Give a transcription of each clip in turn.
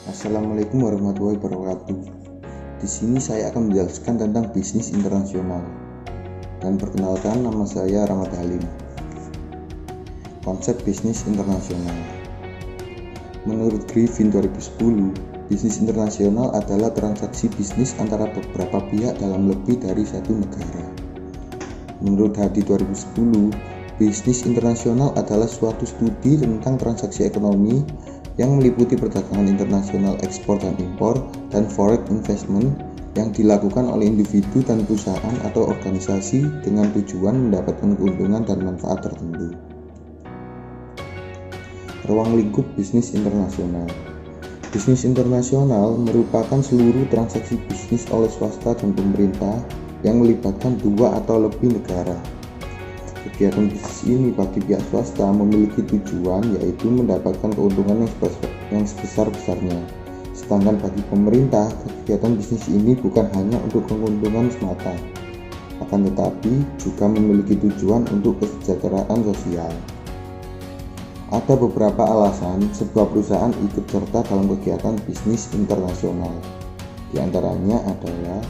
Assalamualaikum warahmatullahi wabarakatuh. Di sini saya akan menjelaskan tentang bisnis internasional. Dan perkenalkan, nama saya Rahmat Halim. Konsep bisnis internasional. Menurut Griffin 2010, bisnis internasional adalah transaksi bisnis antara beberapa pihak dalam lebih dari satu negara. Menurut Hadi 2010, bisnis internasional adalah suatu studi tentang transaksi ekonomi yang meliputi perdagangan internasional, ekspor dan impor, dan foreign investment yang dilakukan oleh individu dan perusahaan atau organisasi dengan tujuan mendapatkan keuntungan dan manfaat tertentu. Ruang lingkup bisnis internasional. Bisnis internasional merupakan seluruh transaksi bisnis oleh swasta dan pemerintah yang melibatkan dua atau lebih negara. Kegiatan bisnis ini bagi pihak swasta memiliki tujuan yaitu mendapatkan keuntungan yang sebesar-besarnya. Sedangkan bagi pemerintah, kegiatan bisnis ini bukan hanya untuk keuntungan semata, akan tetapi juga memiliki tujuan untuk kesejahteraan sosial. Ada beberapa alasan sebuah perusahaan ikut serta dalam kegiatan bisnis internasional. Di antaranya adalah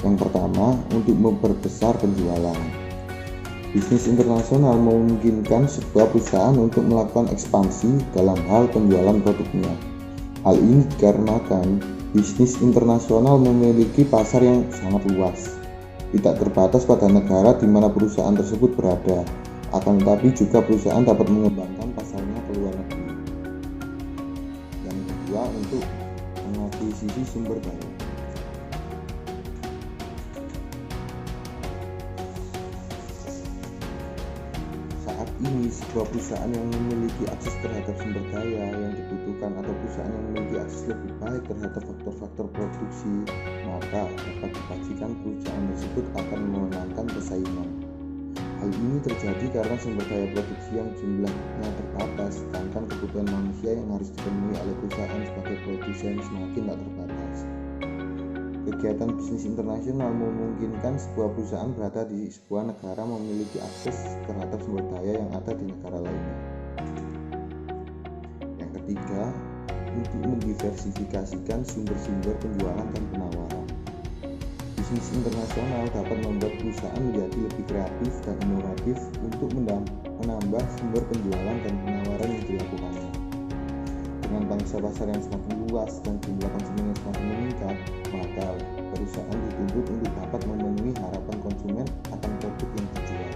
yang pertama, untuk memperbesar penjualan. Bisnis internasional memungkinkan sebuah perusahaan untuk melakukan ekspansi dalam hal penjualan produknya. Hal ini dikarenakan bisnis internasional memiliki pasar yang sangat luas, tidak terbatas pada negara di mana perusahaan tersebut berada, akan tetapi juga perusahaan dapat mengembangkan pasarnya ke luar negeri. Yang kedua, untuk mengakuisisi sumber daya. Saat ini, sebuah perusahaan yang memiliki akses terhadap sumber daya yang dibutuhkan atau perusahaan yang memiliki akses lebih baik terhadap faktor-faktor produksi, maka dapat dipastikan perusahaan tersebut akan memenangkan persaingan. Hal ini terjadi karena sumber daya produksi yang jumlahnya terbatas, sedangkan kebutuhan manusia yang harus dipenuhi oleh perusahaan sebagai produsen semakin tak terbatas. Kegiatan bisnis internasional memungkinkan sebuah perusahaan berada di sebuah negara memiliki akses terhadap sumber daya yang ada di negara lainnya. Yang ketiga, untuk mendiversifikasikan sumber-sumber penjualan dan penawaran. Bisnis internasional dapat membuat perusahaan menjadi lebih kreatif dan inovatif untuk menambah sumber penjualan dan penawaran yang dilakukannya. Dengan pangsa pasar yang semakin luas dan jumlah konsumen yang semakin meningkat, maka perusahaan dituntut untuk dapat memenuhi harapan konsumen akan produk yang dijual.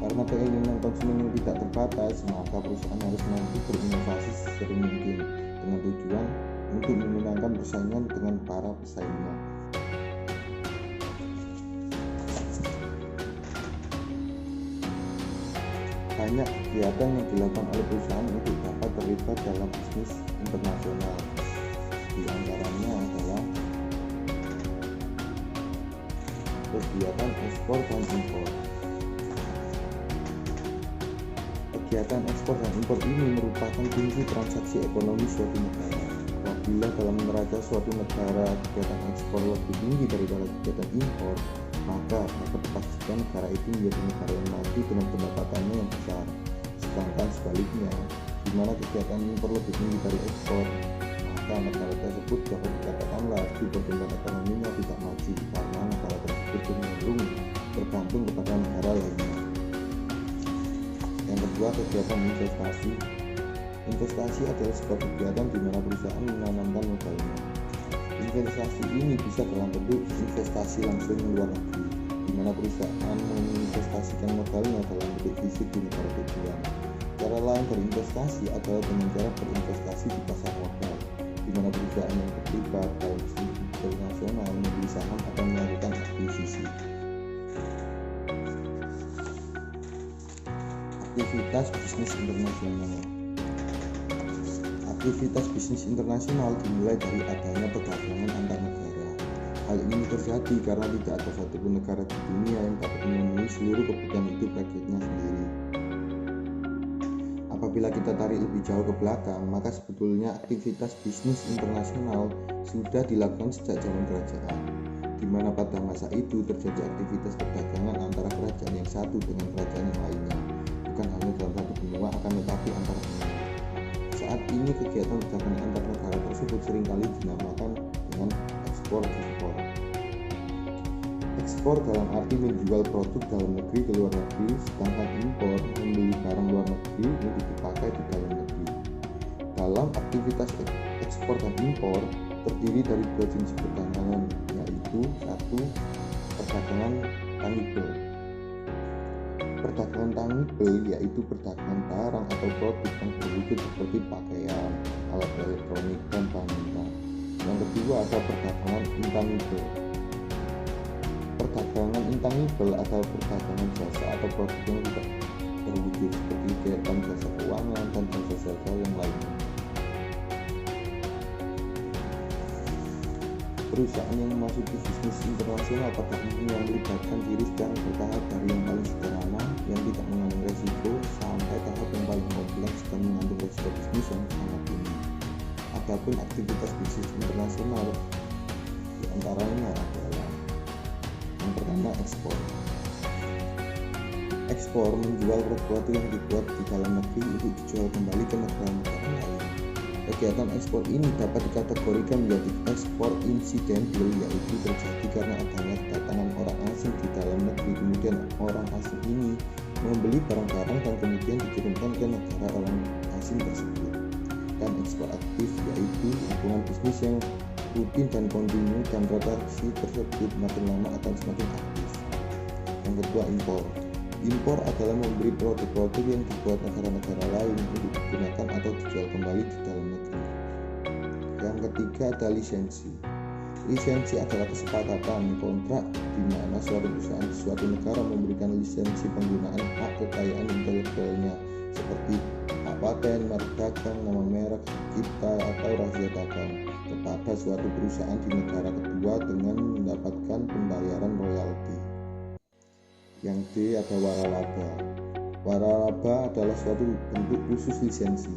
Karena keinginan konsumen yang tidak terbatas, maka perusahaan harus mampu berinovasi sesering mungkin dengan tujuan untuk memenangkan persaingan dengan para pesaingnya. Banyak kegiatan yang dilakukan oleh perusahaan untuk dapat terlibat dalam bisnis internasional. Di antaranya adalah kegiatan ekspor dan impor. Kegiatan ekspor dan impor ini merupakan kunci transaksi ekonomi suatu negara. Apabila dalam neraca suatu negara kegiatan ekspor lebih tinggi daripada kegiatan impor, maka dapat dipastikan negara itu menjadi negara yang maju dengan pendapatannya yang besar. Sedangkan sebaliknya, di mana kegiatan impor lebih tinggi dari ekspor, maka negara tersebut dapat dikatakan laju pertumbuhan ekonominya tidak maju karena negara tersebut cenderung bergantung kepada negara lainnya. Yang kedua, kegiatan investasi. Investasi adalah sebuah kegiatan di mana perusahaan menanamkan modalnya. Investasi ini bisa dalam bentuk investasi langsung di luar negeri, di mana perusahaan menginvestasikan modalnya dalam bentuk fisik di negara tujuan. Cara lain berinvestasi adalah dengan cara berinvestasi di pasar modal, di mana perusahaan yang terlibat dalam bisnis internasional membeli saham atau melakukan akuisisi. Aktivitas bisnis internasional. Aktivitas bisnis internasional dimulai dari adanya perdagangan antar negara. Hal ini terjadi karena tidak ada satupun negara di dunia yang dapat memenuhi seluruh kebutuhan hidup rakyatnya sendiri. Apabila kita tarik lebih jauh ke belakang, maka sebetulnya aktivitas bisnis internasional sudah dilakukan sejak zaman kerajaan, di mana pada masa itu terjadi aktivitas perdagangan antara kerajaan yang satu dengan kerajaan yang lainnya, bukan hanya dalam satu benua akan tetapi antar benua. Saat ini kegiatan perdagangan antar negara tersebut seringkali dinamakan dengan ekspor-impor. Ekspor dalam arti menjual produk dalam negeri ke luar negeri, sedangkan impor membeli barang luar negeri untuk dipakai di dalam negeri. Dalam aktivitas ekspor dan impor terdiri dari dua jenis perdagangan, yaitu satu, perdagangan tangible. Perdagangan tangible yaitu perdagangan barang atau produk yang berwujud seperti pakaian, alat elektronik, dan bangunan. Yang kedua ada perdagangan intangible. Perdagangan intangible adalah perdagangan jasa atau produk yang tidak berwujud seperti kegiatan jasa keuangan dan jasa-jasa yang lainnya. Perusahaan yang memasuki bisnis internasional pada umumnya melibatkan diri secara bertahap dari yang paling sederhana yang tidak mengandung resiko sampai tahap yang paling kompleks dan mengandung resiko bisnis yang sangat tinggi. Adapun aktivitas bisnis internasional diantaranya adalah yang pertama ekspor. Ekspor menjual produk yang dibuat di dalam negeri untuk dijual kembali ke negara-negara lain. Kegiatan ekspor ini dapat dikategorikan menjadi ekspor insidental, yaitu terjadi karena adanya kedatangan orang asing di dalam negeri, kemudian orang asing ini membeli barang-barang dan kemudian dikirimkan ke negara orang asing tersebut. Dan ekspor aktif yaitu hubungan bisnis yang rutin dan kontinu, dan transaksi tersebut makin lama akan semakin aktif. Yang kedua, impor. Impor adalah membeli produk-produk yang dibuat negara-negara lain untuk digunakan atau dijual kembali di dalam negeri. Yang ketiga ada lisensi. Lisensi adalah kesepakatan kontrak di mana suatu perusahaan di suatu negara memberikan lisensi penggunaan hak kekayaan intelektualnya seperti hak paten, merek dagang, nama merek, cipta, atau rahasia dagang kepada suatu perusahaan di negara kedua dengan mendapatkan pembayaran royalti. Yang D ada waralaba. Waralaba adalah suatu bentuk khusus lisensi.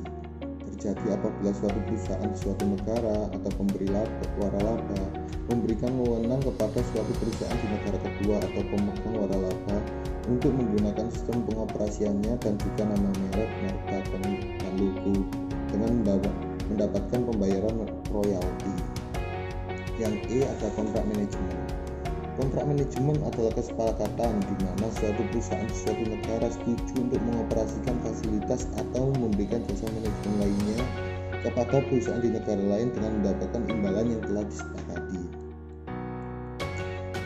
Terjadi apabila suatu perusahaan di suatu negara atau pemberi waralaba memberikan wewenang kepada suatu perusahaan di negara kedua atau pemegang waralaba untuk menggunakan sistem pengoperasiannya dan juga nama merek dagang, dan logo dengan mendapatkan pembayaran royalti. Yang E ada kontrak manajemen. Kontrak manajemen adalah kesepakatan di mana suatu perusahaan di suatu negara setuju untuk mengoperasikan fasilitas atau memberikan jasa manajemen lainnya kepada perusahaan di negara lain dengan mendapatkan imbalan yang telah disepakati.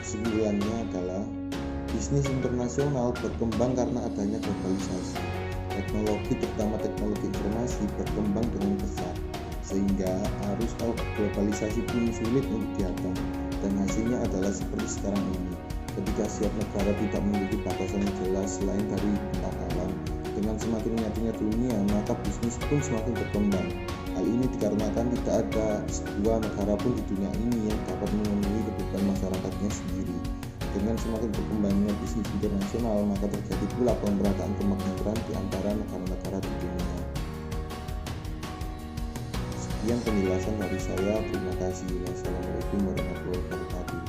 Kesimpulannya adalah bisnis internasional berkembang karena adanya globalisasi. Teknologi, terutama teknologi informasi, berkembang dengan pesat sehingga arus globalisasi pun sulit untuk diatasi. Dan hasilnya adalah seperti sekarang ini, ketika setiap negara tidak memiliki batasan yang jelas selain dari bentang alam. Dengan semakin menyatunya dunia, maka bisnis pun semakin berkembang. Hal ini dikarenakan tidak ada sebuah negara pun di dunia ini yang dapat memenuhi kebutuhan masyarakatnya sendiri. Dengan semakin berkembangnya bisnis internasional, maka terjadi pula pemerataan kemakmuran di antara negara-negara di dunia. Sekian penjelasan dari saya. Terima kasih. Wassalamualaikum warahmatullahi wabarakatuh.